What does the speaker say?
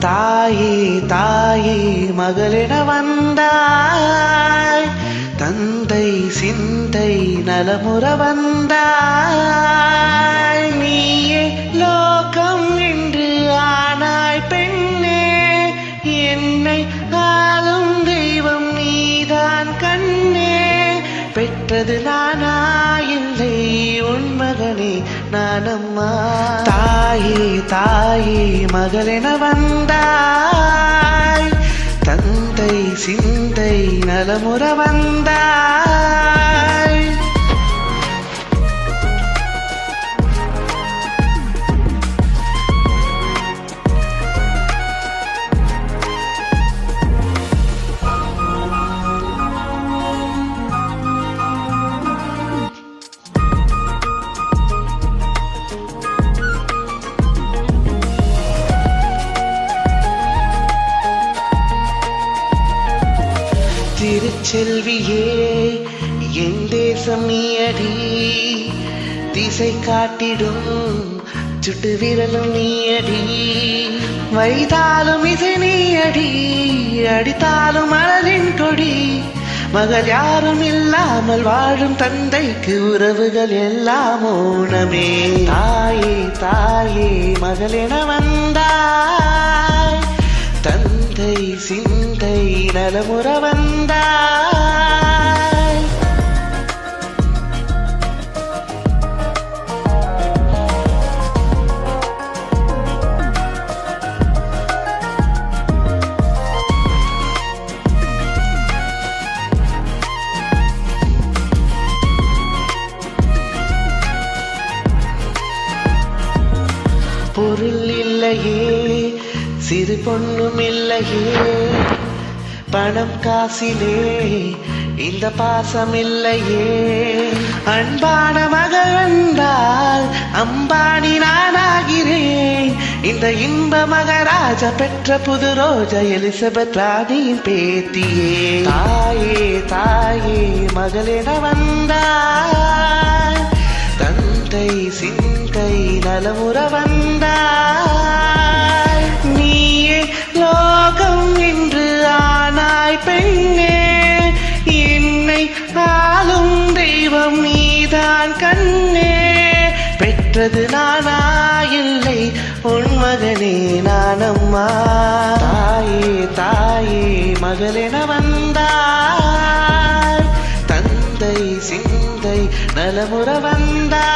தாயே தாயே மகளென வந்தாய், தந்தை சிந்தை நலமுற வந்தாய். நீயே லோகம் என்று ஆனாய் பெண்ணே, என்னை ஆளும் தெய்வம் நீதான் கண்ணே. பெற்றது நானா இல்லை உன் மகனே நானம்மா. தாயே தாயே மகளென வந்தாய், தந்தை சிந்தை நலமுற வந்தாய். திருச்செல்வியே என் தேசம் நீயடி, திசை காட்டிடும் சுட்டு விரலும் நீயடி. வைத்தாலும் இசை நீயடி, அடித்தாலும் மலரின் கொடி. மகள் யாரும் இல்லாமல் வாழும் தந்தைக்கு உறவுகள் எல்லாம் ஊனமே. தாயே தாயே மகளென வந்தாய், தந்தை சிந்தை நலமுற வந்தாய். பொருள் இல்லையே சிறு பொண்ணும் இல்லையே, பணம் காசிலே இந்த பாசம் இல்லையே. அன்பான மகள் வந்தால் அம்பானி நானாகிறேன். இந்த இன்ப மகராஜ பெற்ற புது ரோஜா எலிசபெத் ராணியின் பேத்தியே. தாயே தாயே மகளென வந்தாய், தந்தை சிந்தை நலமுற வந்தாய். நீயே லோகம் என்று ஆனாய் பெண்ணே, என்னை ஆளும் தெய்வம் நீதான் கண்ணே. பெற்றது நானா இல்லை உன் மகனே நானம்மா. தாயே தாயே மகளென வந்தாய், தந்தை சிந்தை நலமுற வந்தாய்.